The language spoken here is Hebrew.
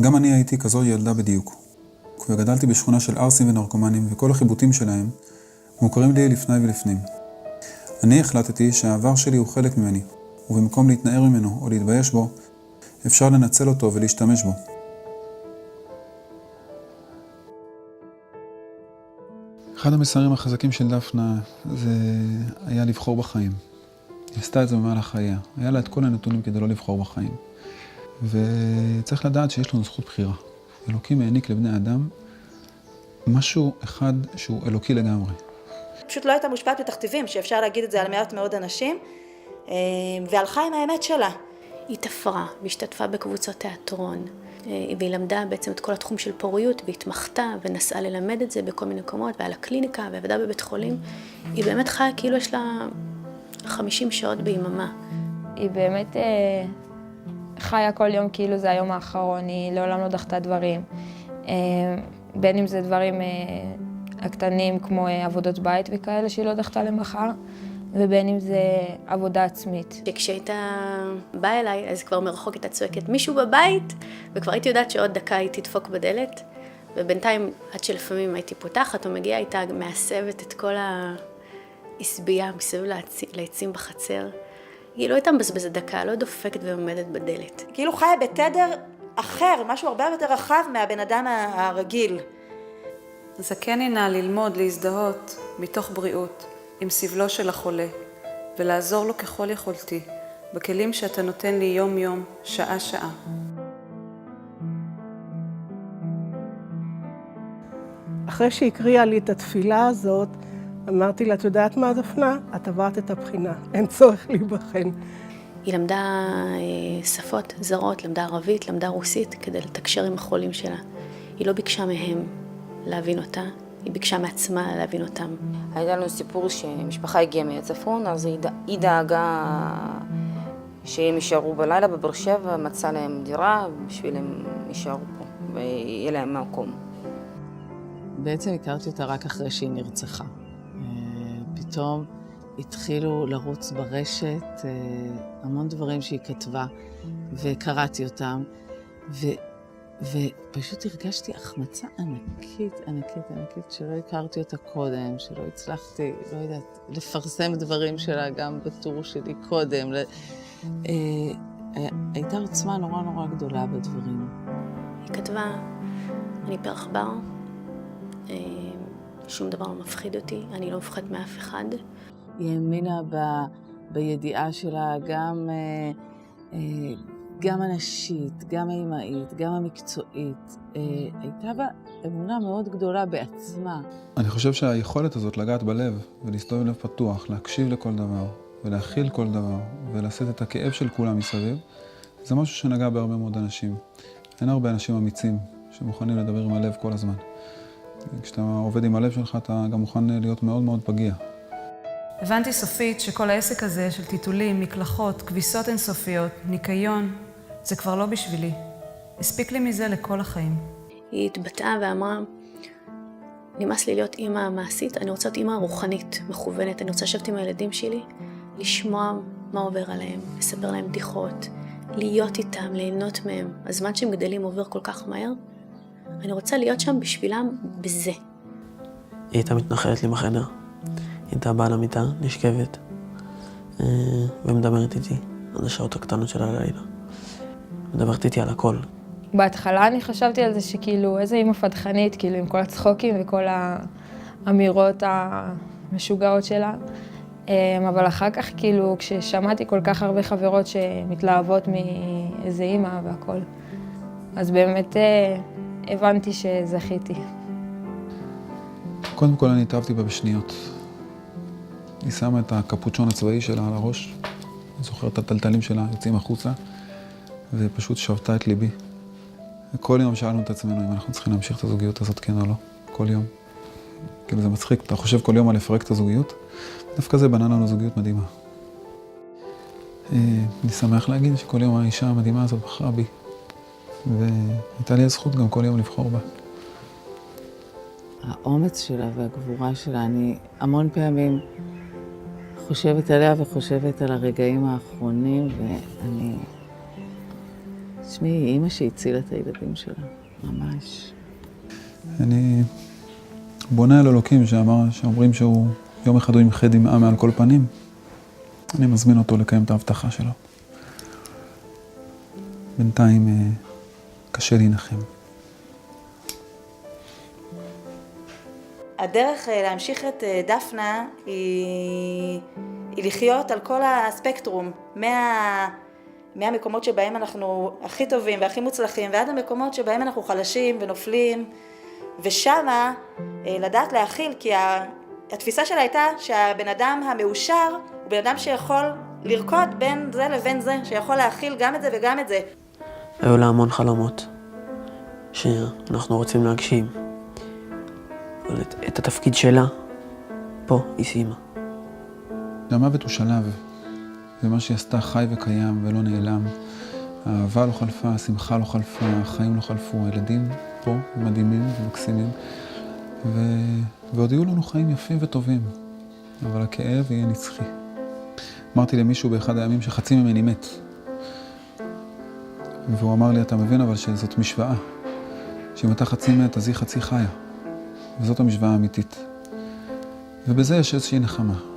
גם אני הייתי כזו ילדה בדיוק. וגדלתי בשכונה של ארסים ונרקומנים, וכל החיבוטים שלהם מוכרים לי לפני ולפנים. אני החלטתי שהעבר שלי הוא חלק ממני, ובמקום להתנער ממנו או להתבייש בו, אפשר לנצל אותו ולהשתמש בו. אחד המסרים החזקים של דפנה זה היה לבחור בחיים. היא עשתה את זה במהלך חייה. היה לה את כל הנתונים כדי לא לבחור בחיים. וצריך לדעת שיש לנו זכות בחירה. אלוקים העניק לבני אדם משהו אחד שהוא אלוקי לגמרי. פשוט לא הייתה מושפעת בתכתיבים, שאפשר להגיד את זה על מעט מאוד אנשים, והלכה עם האמת שלה. היא תפרה והשתתפה בקבוצות תיאטרון, והיא למדה בעצם את כל התחום של פוריות, והתמחתה ונסעה ללמד את זה בכל מיני מקומות, ועל הקליניקה, ועבדה בבית חולים. היא באמת חיה כאילו יש לה 50 שעות ביממה. היא באמת חיה כל יום כאילו זה היום האחרון, היא לעולם לא דחתה דברים. בין אם זה דברים הקטנים כמו עבודות בית וכאלה שהיא לא דחתה למחר, ובין אם זה עבודה עצמית. כשהייתה באה אליי, אז כבר מרחוק הייתה צועקת מישהו בבית, וכבר הייתי יודעת שעוד דקה היא תדפוק בדלת, ובינתיים עד שלפעמים הייתי פותחת או מגיעה, הייתה מעשבת את כל העשבייה מסביב לעצים בחצר. היא לא הייתה מבזבזת דקה, לא דופקת ועומדת בדלת. כאילו חיה בתדר אחר, משהו הרבה יותר רחב מהבן אדם הרגיל. זכני נא ללמוד, להזדהות, מתוך בריאות, עם סבלו של החולה, ולעזור לו ככל יכולתי, בכלים שאתה נותן לי יום-יום, שעה-שעה. אחרי שהקריאה לי את התפילה הזאת, אמרתי לה, את יודעת מה דפנה? את עברת את הבחינה, אין צורך להיבחן. היא למדה שפות זרות, למדה ערבית, למדה רוסית, כדי לתקשר עם החולים שלה. היא לא ביקשה מהם להבין אותה, היא ביקשה מעצמה להבין אותם. היה לנו סיפור שמשפחה הגיעה מהצפון, אז היא דאגה שהם יישארו בלילה בבאר שבע, מצאה להם דירה בשביל הם יישארו פה ויהיה להם מקום. בעצם הכרתי אותה רק אחרי שהיא נרצחה. פתאום התחילו לרוץ ברשת המון דברים שהיא כתבה, וקראתי אותם, ופשוט הרגשתי החמצה ענקית, שלא הכרתי אותה קודם, שלא הצלחתי, לא יודעת, לפרסם דברים שלה גם בטור שלי קודם. הייתה עוצמה נורא גדולה בדברים. היא כתבה, אני פרח בר, שום דבר לא מפחיד אותי, אני לא מפחד מאף אחד. היא האמינה בידיעה שלה גם הנשית, גם האימהית, גם המקצועית. הייתה בה אמונה מאוד גדולה בעצמה. אני חושב שהיכולת הזאת לגעת בלב ולהסתובב לב פתוח, להקשיב לכל דבר ולהכיל כל דבר ולשאת את הכאב של כולם מסביב, זה משהו שנגע בהרבה מאוד אנשים. אין הרבה אנשים אמיצים שמוכנים לדבר עם הלב כל הזמן. כשאתה עובד עם הלב שלך, אתה גם מוכן להיות מאוד פגיע. הבנתי סופית שכל העסק הזה של טיטולים, מקלחות, כביסות אינסופיות, ניקיון, זה כבר לא בשבילי. הספיק לי מזה לכל החיים. היא התבטאה ואמרה, נמאס לי להיות אימא מעשית, אני רוצה להיות אימא רוחנית, מכוונת. אני רוצה לשבת עם הילדים שלי, לשמוע מה עובר עליהם, לספר להם בדיחות, להיות איתם, ליהנות מהם. הזמן שהם גדלים עובר כל כך מהר. אני רוצה להיות שם בשבילם בזה. היא הייתה מתנחלת לי בחדר. היא הייתה באה למיטה, נשכבת, ומדברת איתי על השעות הקטנות של הלילה. מדברת איתי על הכל. בהתחלה אני חשבתי על זה שכאילו איזה אימא פדחנית, כאילו עם כל הצחוקים וכל האמירות המשוגעות שלה. אבל אחר כך כאילו כששמעתי כל כך הרבה חברות שמתלהבות מאיזה אימא והכל, אז באמת הבנתי שזכיתי. קודם כל אני התאהבתי בה בשניות. היא שמה את הקפוצ'ון הצבאי שלה על הראש, אני זוכר את הטלטלים שלה יוצאים החוצה, ופשוט שבתה את ליבי. וכל יום שאלנו את עצמנו אם אנחנו צריכים להמשיך את הזוגיות הזאת, כן או לא. כל יום. כאילו זה מצחיק, אתה חושב כל יום על לפרק את הזוגיות, דווקא זה בנה לנו זוגיות מדהימה. אני שמח להגיד שכל יום האישה המדהימה הזאת בחרה בי, והייתה לי הזכות גם כל יום לבחור בה. האומץ שלה והגבורה שלה, אני המון פעמים חושבת עליה וחושבת על הרגעים האחרונים, ואני תשמעי, אימא שהצילה את הילדים שלה, ממש. אני בונה על אלוקים שאומרים שהוא יום אחד הוא ימחה דמעה מעל כל פנים. אני מזמין אותו לקיים את ההבטחה שלו. בינתיים קשה להנחם. הדרך להמשיך את דפנה היא לחיות על כל הספקטרום, מהמקומות שבהם אנחנו הכי טובים והכי מוצלחים, ועד המקומות שבהם אנחנו חלשים ונופלים, ושמה לדעת להכיל, כי התפיסה שלה הייתה שהבן אדם המאושר הוא בן אדם שיכול לרקוד בין זה לבין זה, שיכול להכיל גם את זה וגם את זה. היו לה המון חלומות שאנחנו רוצים להגשים. אבל את התפקיד שלה, פה היא סיימה. המוות הוא שלב, ומה שהיא עשתה חי וקיים ולא נעלם. האהבה לא חלפה, השמחה לא חלפה, החיים לא חלפו, הילדים פה מדהימים ומקסימים, ועוד יהיו לנו חיים יפים וטובים, אבל הכאב יהיה נצחי. אמרתי למישהו באחד הימים שחצי ממני מת, והוא אמר לי, אתה מבין אבל שזאת משוואה, שאם אתה חצי מת אז היא חצי חיה, וזאת המשוואה האמיתית. ובזה יש איזושהי נחמה.